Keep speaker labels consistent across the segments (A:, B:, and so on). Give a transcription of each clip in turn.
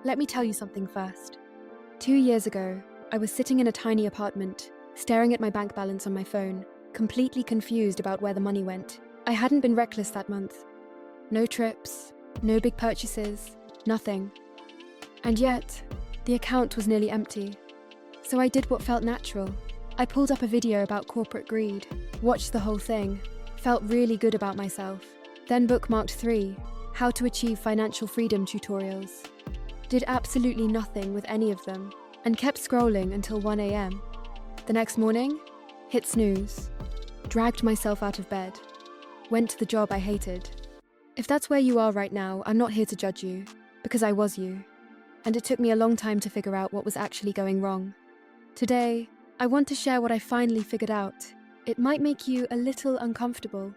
A: Let me tell you something first. 2 years ago, I was sitting in a tiny apartment, staring at my bank balance on my phone, completely confused about where the money went. I hadn't been reckless that month. No trips, no big purchases, nothing. And yet, the account was nearly empty. So I did what felt natural. I pulled up a video about corporate greed, watched the whole thing, felt really good about myself, then bookmarked 3 how to achieve financial freedom tutorials. Did absolutely nothing with any of them, and kept scrolling until 1 a.m. The next morning, hit snooze, dragged myself out of bed, went to the job I hated. If that's where you are right now, I'm not here to judge you, because I was you. And it took me a long time to figure out what was actually going wrong. Today, I want to share what I finally figured out. It might make you a little uncomfortable,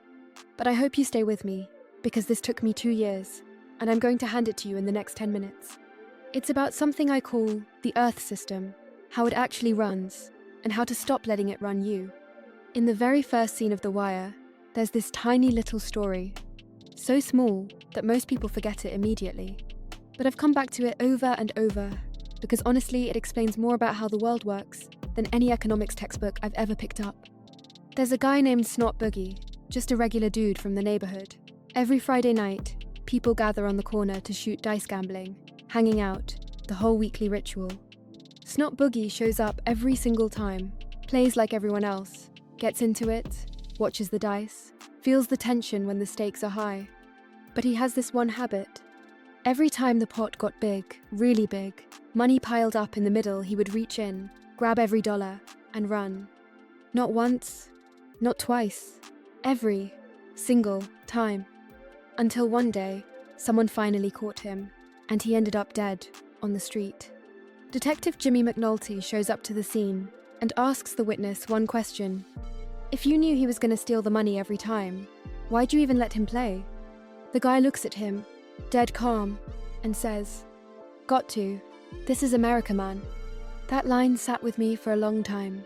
A: but I hope you stay with me, because this took me 2 years, and I'm going to hand it to you in the next 10 minutes. It's about something I call the Earth system, how it actually runs, and how to stop letting it run you. In the very first scene of The Wire, there's this tiny little story, so small that most people forget it immediately. But I've come back to it over and over, because honestly, it explains more about how the world works than any economics textbook I've ever picked up. There's a guy named Snot Boogie, just a regular dude from the neighborhood. Every Friday night, people gather on the corner to shoot dice gambling, hanging out, the whole weekly ritual. Snot Boogie shows up every single time, plays like everyone else, gets into it, watches the dice, feels the tension when the stakes are high. But he has this one habit. Every time the pot got big, really big, money piled up in the middle, he would reach in, grab every dollar, and run. Not once, not twice, every single time. Until one day, someone finally caught him, and he ended up dead on the street. Detective Jimmy McNulty shows up to the scene and asks the witness one question. If you knew he was going to steal the money every time, why'd you even let him play? The guy looks at him, dead calm, and says, "Got to. This is America, man." That line sat with me for a long time,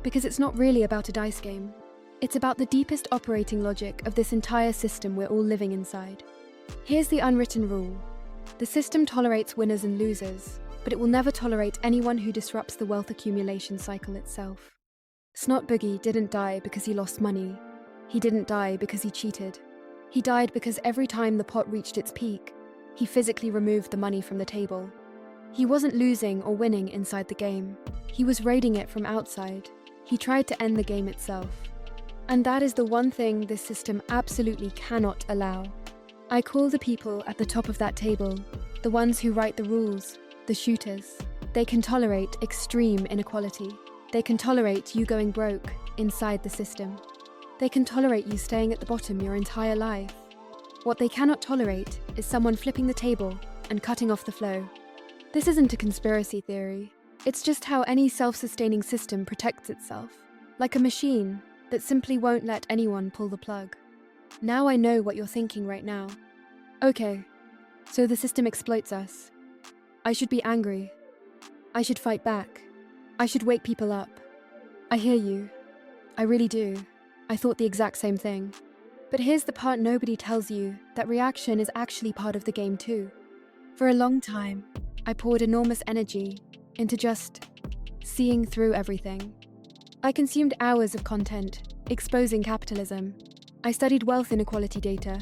A: because it's not really about a dice game. It's about the deepest operating logic of this entire system we're all living inside. Here's the unwritten rule. The system tolerates winners and losers, but it will never tolerate anyone who disrupts the wealth accumulation cycle itself. Snot Boogie didn't die because he lost money. He didn't die because he cheated. He died because every time the pot reached its peak, he physically removed the money from the table. He wasn't losing or winning inside the game. He was raiding it from outside. He tried to end the game itself. And that is the one thing this system absolutely cannot allow. I call the people at the top of that table, the ones who write the rules, the shooters. They can tolerate extreme inequality. They can tolerate you going broke inside the system. They can tolerate you staying at the bottom your entire life. What they cannot tolerate is someone flipping the table and cutting off the flow. This isn't a conspiracy theory. It's just how any self-sustaining system protects itself, like a machine that simply won't let anyone pull the plug. Now I know what you're thinking right now. Okay, so the system exploits us. I should be angry. I should fight back. I should wake people up. I hear you. I really do. I thought the exact same thing. But here's the part nobody tells you, that reaction is actually part of the game too. For a long time, I poured enormous energy into just seeing through everything. I consumed hours of content, exposing capitalism. I studied wealth inequality data.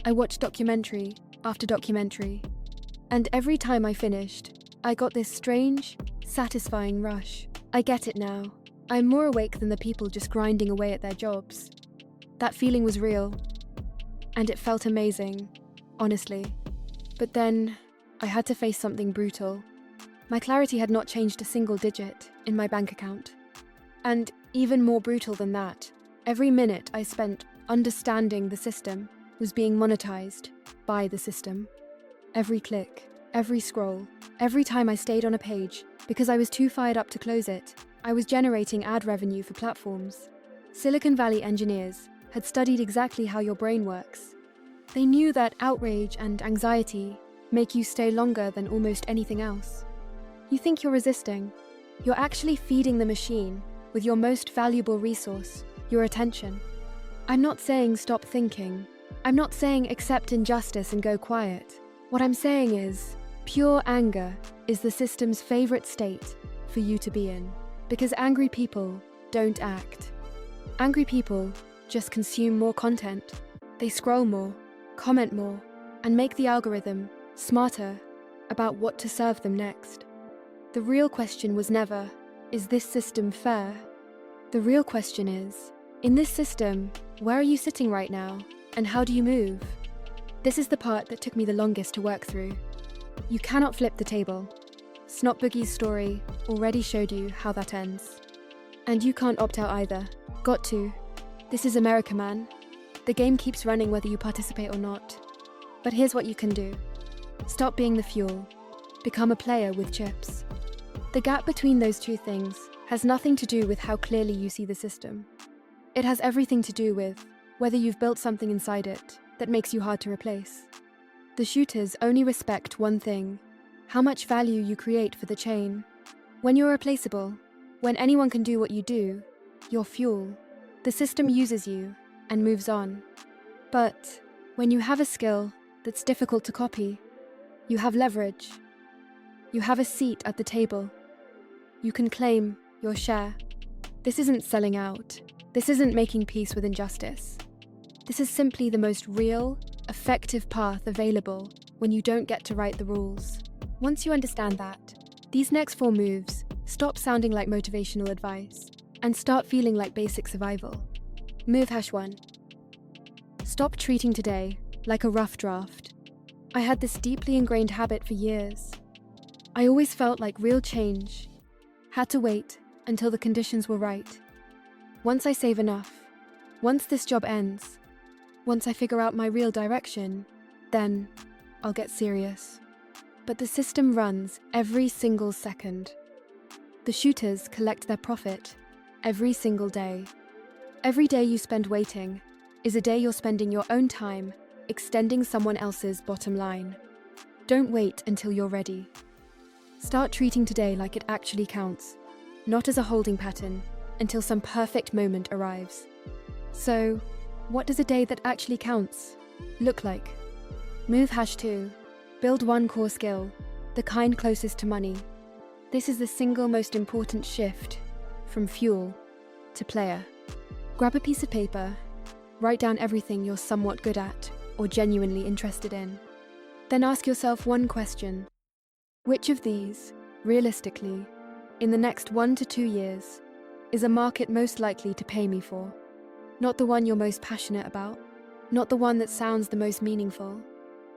A: I watched documentary after documentary. And every time I finished, I got this strange, satisfying rush. I get it now. I'm more awake than the people just grinding away at their jobs. That feeling was real. And it felt amazing, honestly. But then, I had to face something brutal. My clarity had not changed a single digit in my bank account. And even more brutal than that, every minute I spent understanding the system was being monetized by the system. Every click, every scroll, every time I stayed on a page because I was too fired up to close it, I was generating ad revenue for platforms. Silicon Valley engineers had studied exactly how your brain works. They knew that outrage and anxiety make you stay longer than almost anything else. You think you're resisting. You're actually feeding the machine with your most valuable resource, your attention. I'm not saying stop thinking. I'm not saying accept injustice and go quiet. What I'm saying is, Pure anger is the system's favorite state for you to be in, because angry people don't act. Angry people just consume more content. They scroll more, comment more, and make the algorithm smarter about what to serve them next. The real question was never, is this system fair? The real question is, in this system, where are you sitting right now, and how do you move? This is the part that took me the longest to work through. You cannot flip the table. Snot Boogie's story already showed you how that ends. And you can't opt out either. Got to. This is America, man. The game keeps running whether you participate or not. But here's what you can do. Stop being the fuel. Become a player with chips. The gap between those two things has nothing to do with how clearly you see the system. It has everything to do with whether you've built something inside it that makes you hard to replace. The shooters only respect one thing: how much value you create for the chain. When you're replaceable, when anyone can do what you do, you're fuel. The system uses you and moves on. But when you have a skill that's difficult to copy, you have leverage. You have a seat at the table. You can claim your share. This isn't selling out. This isn't making peace with injustice. This is simply the most real, effective path available when you don't get to write the rules. Once you understand that, these next 4 moves stop sounding like motivational advice and start feeling like basic survival. Move #1. Stop treating today like a rough draft. I had this deeply ingrained habit for years. I always felt like real change had to wait until the conditions were right. Once I save enough, once this job ends, once I figure out my real direction, then I'll get serious. But the system runs every single second. The shooters collect their profit every single day. Every day you spend waiting is a day you're spending your own time extending someone else's bottom line. Don't wait until you're ready. Start treating today like it actually counts, not as a holding pattern until some perfect moment arrives. So, what does a day that actually counts look like? Move #2. Build one core skill, the kind closest to money. This is the single most important shift from fuel to player. Grab a piece of paper, write down everything you're somewhat good at or genuinely interested in. Then ask yourself one question. Which of these, realistically, in the next 1 to 2 years, is a market most likely to pay me for? Not the one you're most passionate about, not the one that sounds the most meaningful,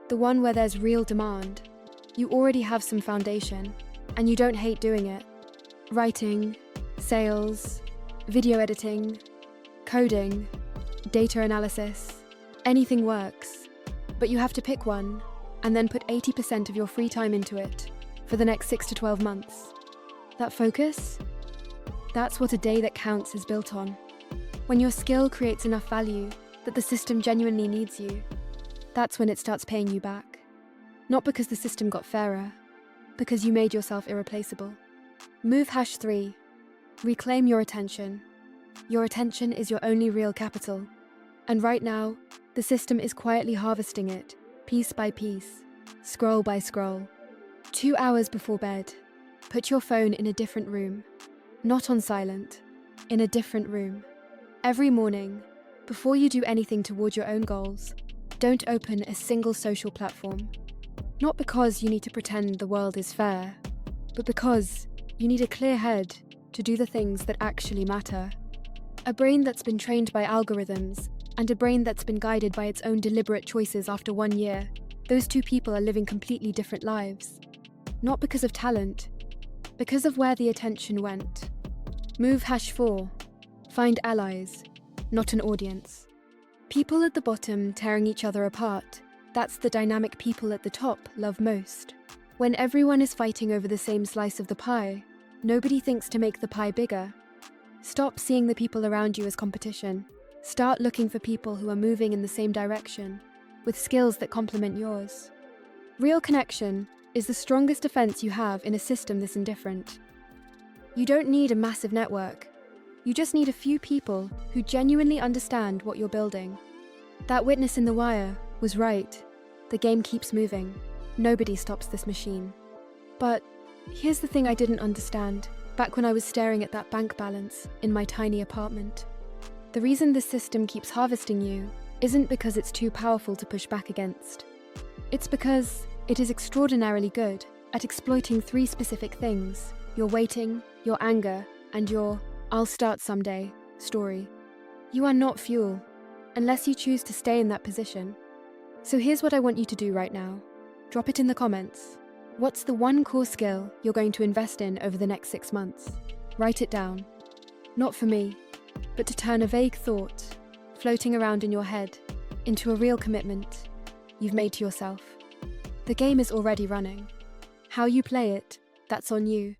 A: the one where there's real demand. You already have some foundation, and you don't hate doing it. Writing, sales, video editing, coding, data analysis, anything works. But you have to pick one, and then put 80% of your free time into it for the next 6 to 12 months. That focus? That's what a day that counts is built on. When your skill creates enough value that the system genuinely needs you, that's when it starts paying you back. Not because the system got fairer, because you made yourself irreplaceable. Move #3. Reclaim your attention. Your attention is your only real capital. And right now, the system is quietly harvesting it, piece by piece, scroll by scroll. 2 hours before bed, put your phone in a different room. Not on silent, in a different room. Every morning, before you do anything toward your own goals, don't open a single social platform. Not because you need to pretend the world is fair, but because you need a clear head to do the things that actually matter. A brain that's been trained by algorithms and a brain that's been guided by its own deliberate choices after 1 year, those two people are living completely different lives. Not because of talent, because of where the attention went. Move #4. Find allies, not an audience. People at the bottom tearing each other apart, that's the dynamic people at the top love most. When everyone is fighting over the same slice of the pie, nobody thinks to make the pie bigger. Stop seeing the people around you as competition. Start looking for people who are moving in the same direction, with skills that complement yours. Real connection is the strongest defense you have in a system this indifferent. You don't need a massive network. You just need a few people who genuinely understand what you're building. That witness in the wire was right. The game keeps moving. Nobody stops this machine. But here's the thing I didn't understand back when I was staring at that bank balance in my tiny apartment. The reason this system keeps harvesting you isn't because it's too powerful to push back against. It's because it is extraordinarily good at exploiting 3 specific things: your waiting, your anger, and your "I'll start someday" story. You are not fuel, unless you choose to stay in that position. So here's what I want you to do right now. Drop it in the comments. What's the one core skill you're going to invest in over the next 6 months? Write it down. Not for me, but to turn a vague thought, floating around in your head, into a real commitment you've made to yourself. The game is already running. How you play it, that's on you.